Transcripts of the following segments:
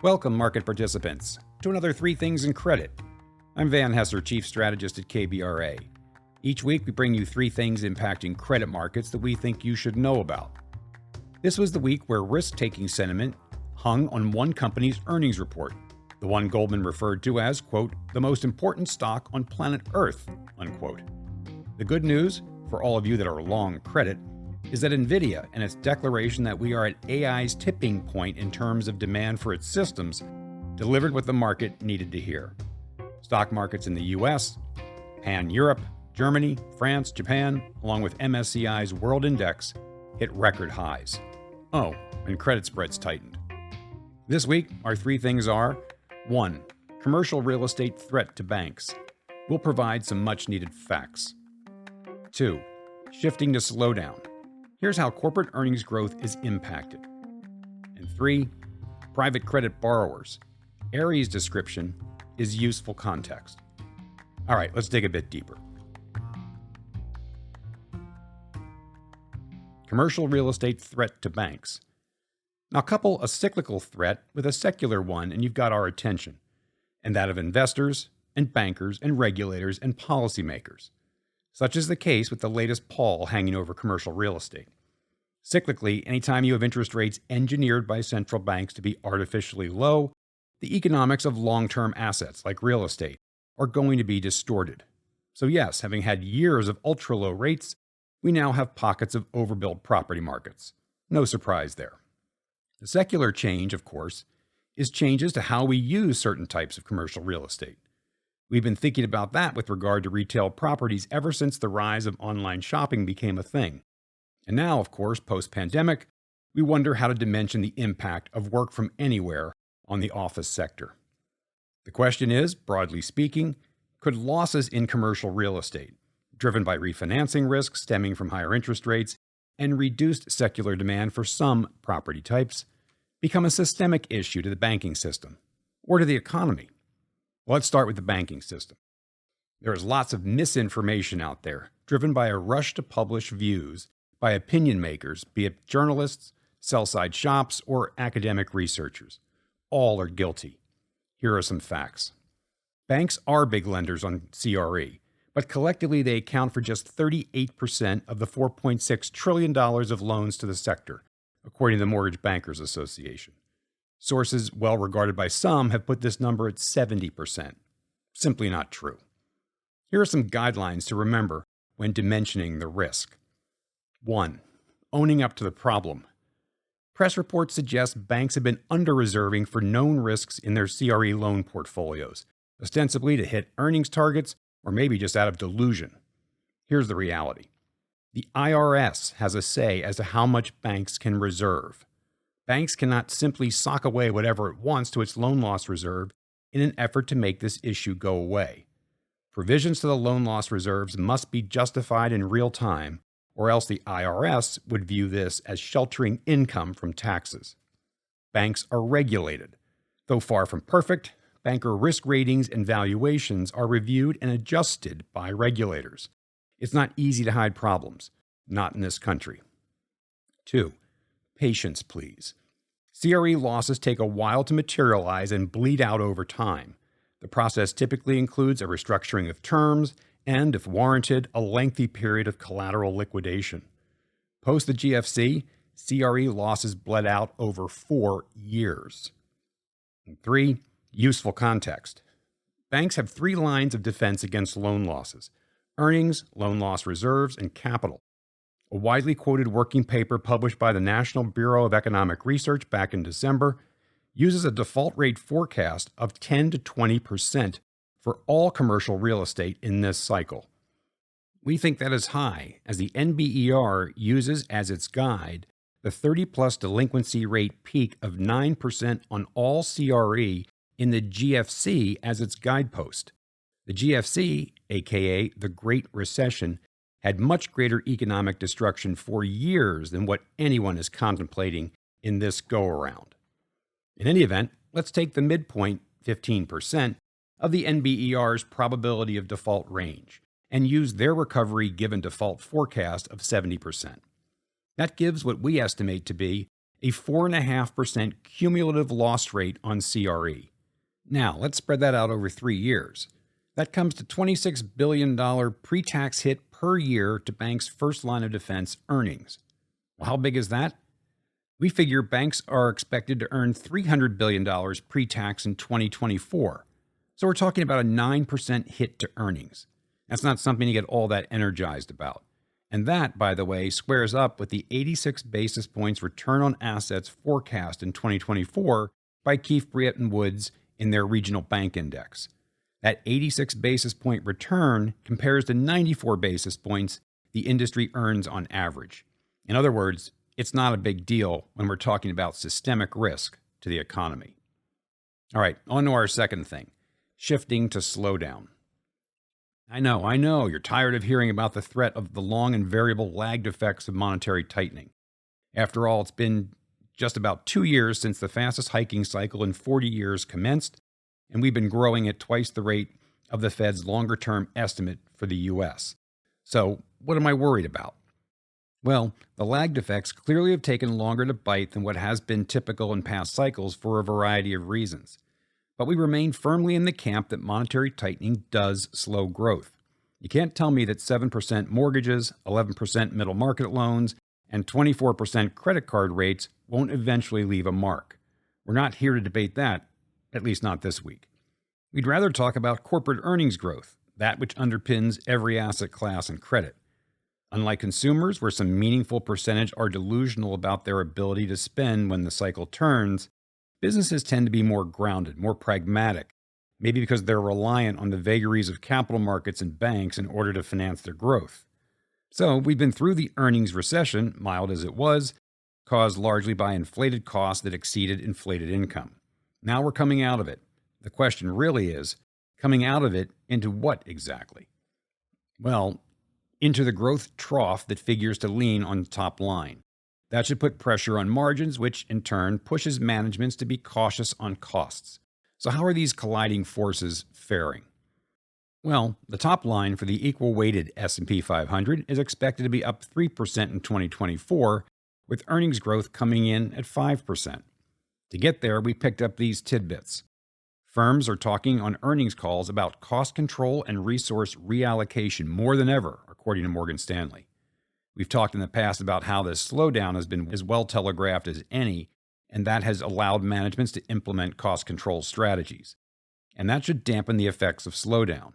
Welcome, market participants, to another Three Things in Credit. I'm Van Hesser, Chief Strategist at KBRA. Each week, we bring you three things impacting credit markets that we think you should know about. This was the week where risk-taking sentiment hung on one company's earnings report, the one Goldman referred to as, quote, the most important stock on planet Earth, unquote. The good news, for all of you that are long credit, is that NVIDIA and its declaration that we are at AI's tipping point in terms of demand for its systems delivered what the market needed to hear. Stock markets in the US, Pan-Europe, Germany, France, Japan, along with MSCI's World Index, hit record highs. Oh, and credit spreads tightened. This week, our three things are: 1. Commercial real estate threat to banks. We'll provide some much-needed facts. 2. Shifting to slowdown. Here's how corporate earnings growth is impacted. And 3. Private credit borrowers. CRE's description is useful context. All right, let's dig a bit deeper. Commercial real estate threat to banks. Now couple a cyclical threat with a secular one and you've got our attention, and that of investors and bankers and regulators and policymakers. Such is the case with the latest pall hanging over commercial real estate. Cyclically, anytime you have interest rates engineered by central banks to be artificially low, the economics of long-term assets like real estate are going to be distorted. So yes, having had years of ultra-low rates, we now have pockets of overbuilt property markets. No surprise there. The secular change, of course, is changes to how we use certain types of commercial real estate. We've been thinking about that with regard to retail properties ever since the rise of online shopping became a thing. And now, of course, post-pandemic, we wonder how to dimension the impact of work from anywhere on the office sector. The question is, broadly speaking, could losses in commercial real estate, driven by refinancing risks stemming from higher interest rates and reduced secular demand for some property types, become a systemic issue to the banking system or to the economy? Well, let's start with the banking system. There is lots of misinformation out there, driven by a rush to publish views by opinion makers, be it journalists, sell-side shops, or academic researchers. All are guilty. Here are some facts. Banks are big lenders on CRE, but collectively they account for just 38% of the $4.6 trillion of loans to the sector, according to the Mortgage Bankers Association. Sources well regarded by some have put this number at 70%. Simply not true. Here are some guidelines to remember when dimensioning the risk. 1. Owning up to the problem. Press reports suggest banks have been under-reserving for known risks in their CRE loan portfolios, ostensibly to hit earnings targets or maybe just out of delusion. Here's the reality. The IRS has a say as to how much banks can reserve. Banks cannot simply sock away whatever it wants to its loan loss reserve in an effort to make this issue go away. Provisions to the loan loss reserves must be justified in real time, or else the IRS would view this as sheltering income from taxes. Banks are regulated. Though far from perfect, banker risk ratings and valuations are reviewed and adjusted by regulators. It's not easy to hide problems, not in this country. 2. Patience, please. CRE losses take a while to materialize and bleed out over time. The process typically includes a restructuring of terms and, if warranted, a lengthy period of collateral liquidation. Post the GFC, CRE losses bled out over 4 years. And 3. Useful context. Banks have 3 lines of defense against loan losses: earnings, loan loss reserves, and capital. A widely quoted working paper published by the National Bureau of Economic Research back in December uses a default rate forecast of 10 to 20% for all commercial real estate in this cycle. We think that is high, as the NBER uses as its guide the 30-plus delinquency rate peak of 9% on all CRE in the GFC as its guidepost. The GFC, aka the Great Recession, had much greater economic destruction for years than what anyone is contemplating in this go-around. In any event, let's take the midpoint, 15%, of the NBER's probability of default range and use their recovery given default forecast of 70%. That gives what we estimate to be a 4.5% cumulative loss rate on CRE. Now, let's spread that out over 3 years. That comes to $26 billion pre-tax hit per year to banks' first line of defense earnings. Well, how big is that? We figure banks are expected to earn $300 billion pre-tax in 2024. So we're talking about a 9% hit to earnings. That's not something to get all that energized about. And that, by the way, squares up with the 86 basis points return on assets forecast in 2024 by Keefe, Bruyette & Woods in their regional bank index. That 86 basis point return compares to 94 basis points the industry earns on average. In other words, it's not a big deal when we're talking about systemic risk to the economy. All right, on to our second thing, shifting to slowdown. I know, you're tired of hearing about the threat of the long and variable lagged effects of monetary tightening. After all, it's been just about 2 years since the fastest hiking cycle in 40 years commenced, and we've been growing at twice the rate of the Fed's longer-term estimate for the U.S. So what am I worried about? Well, the lagged effects clearly have taken longer to bite than what has been typical in past cycles for a variety of reasons. But we remain firmly in the camp that monetary tightening does slow growth. You can't tell me that 7% mortgages, 11% middle market loans, and 24% credit card rates won't eventually leave a mark. We're not here to debate that, at least not this week. We'd rather talk about corporate earnings growth, that which underpins every asset class and credit. Unlike consumers, where some meaningful percentage are delusional about their ability to spend when the cycle turns, businesses tend to be more grounded, more pragmatic, maybe because they're reliant on the vagaries of capital markets and banks in order to finance their growth. So we've been through the earnings recession, mild as it was, caused largely by inflated costs that exceeded inflated income. Now we're coming out of it. The question really is, coming out of it into what exactly? Well, into the growth trough that figures to lean on the top line. That should put pressure on margins, which in turn pushes managements to be cautious on costs. So how are these colliding forces faring? Well, the top line for the equal-weighted S&P 500 is expected to be up 3% in 2024, with earnings growth coming in at 5%. To get there, we picked up these tidbits. Firms are talking on earnings calls about cost control and resource reallocation more than ever, according to Morgan Stanley. We've talked in the past about how this slowdown has been as well telegraphed as any, and that has allowed managements to implement cost control strategies. And that should dampen the effects of slowdown.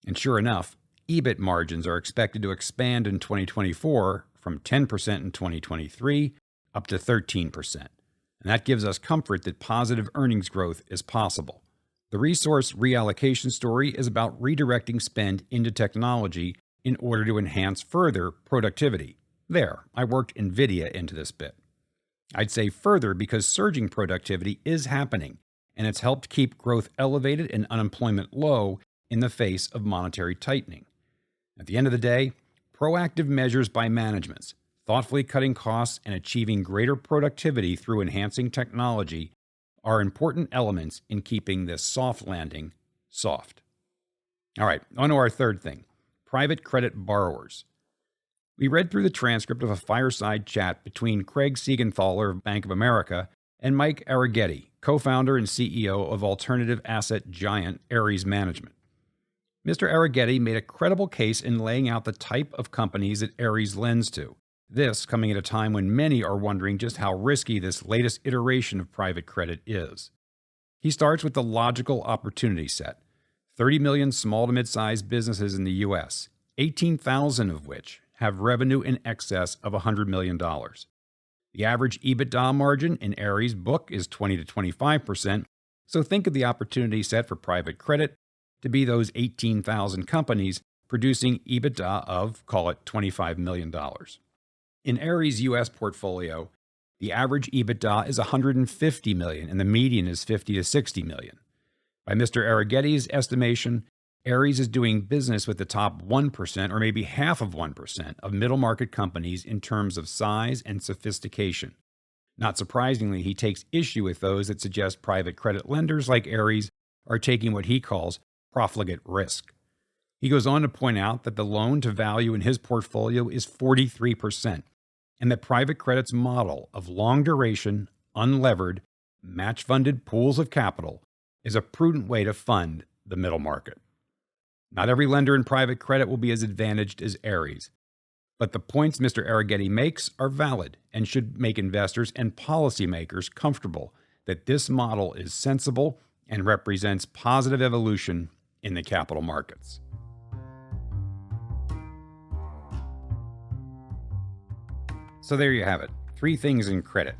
And sure enough, EBIT margins are expected to expand in 2024 from 10% in 2023 up to 13%. And that gives us comfort that positive earnings growth is possible. The resource reallocation story is about redirecting spend into technology in order to enhance further productivity. There, I worked NVIDIA into this bit. I'd say further because surging productivity is happening, and it's helped keep growth elevated and unemployment low in the face of monetary tightening. At the end of the day, proactive measures by managements, thoughtfully cutting costs and achieving greater productivity through enhancing technology are important elements in keeping this soft landing soft. All right, on to our third thing. Private credit borrowers. We read through the transcript of a fireside chat between Craig Siegenthaler of Bank of America and Mike Arrighetti, co-founder and CEO of alternative asset giant Ares Management. Mr. Arrighetti made a credible case in laying out the type of companies that Ares lends to. This coming at a time when many are wondering just how risky this latest iteration of private credit is. He starts with the logical opportunity set. 30 million small to mid-sized businesses in the U.S., 18,000 of which have revenue in excess of $100 million. The average EBITDA margin in Ares' book is 20 to 25%, so think of the opportunity set for private credit to be those 18,000 companies producing EBITDA of, call it, $25 million. In Ares' U.S. portfolio, the average EBITDA is $150 million and the median is $50 to $60 million. By Mr. Arrighetti's estimation, Ares is doing business with the top 1% or maybe half of 1% of middle market companies in terms of size and sophistication. Not surprisingly, he takes issue with those that suggest private credit lenders like Ares are taking what he calls profligate risk. He goes on to point out that the loan to value in his portfolio is 43%, and that private credit's model of long-duration, unlevered, match-funded pools of capital is a prudent way to fund the middle market. Not every lender in private credit will be as advantaged as Ares, but the points Mr. Arrighetti makes are valid and should make investors and policymakers comfortable that this model is sensible and represents positive evolution in the capital markets. So there you have it. 3 things in credit.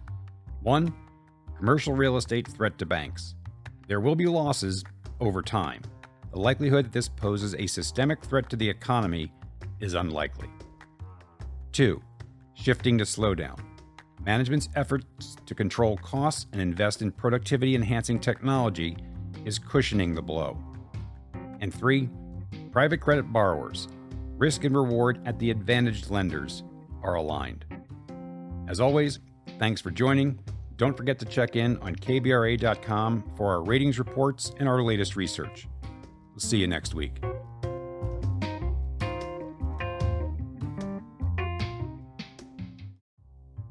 1, commercial real estate threat to banks. There will be losses over time. The likelihood that this poses a systemic threat to the economy is unlikely. 2, shifting to slowdown. Management's efforts to control costs and invest in productivity-enhancing technology is cushioning the blow. And 3, private credit borrowers. Risk and reward at the advantaged lenders are aligned. As always, thanks for joining. Don't forget to check in on kbra.com for our ratings reports and our latest research. We'll see you next week.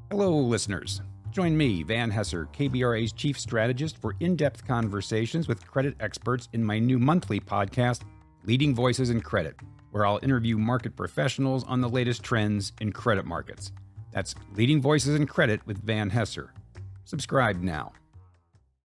Hello, listeners. Join me, Van Hesser, KBRA's chief strategist, for in-depth conversations with credit experts in my new monthly podcast, Leading Voices in Credit, where I'll interview market professionals on the latest trends in credit markets. That's Leading Voices in Credit with Van Hesser. Subscribe now.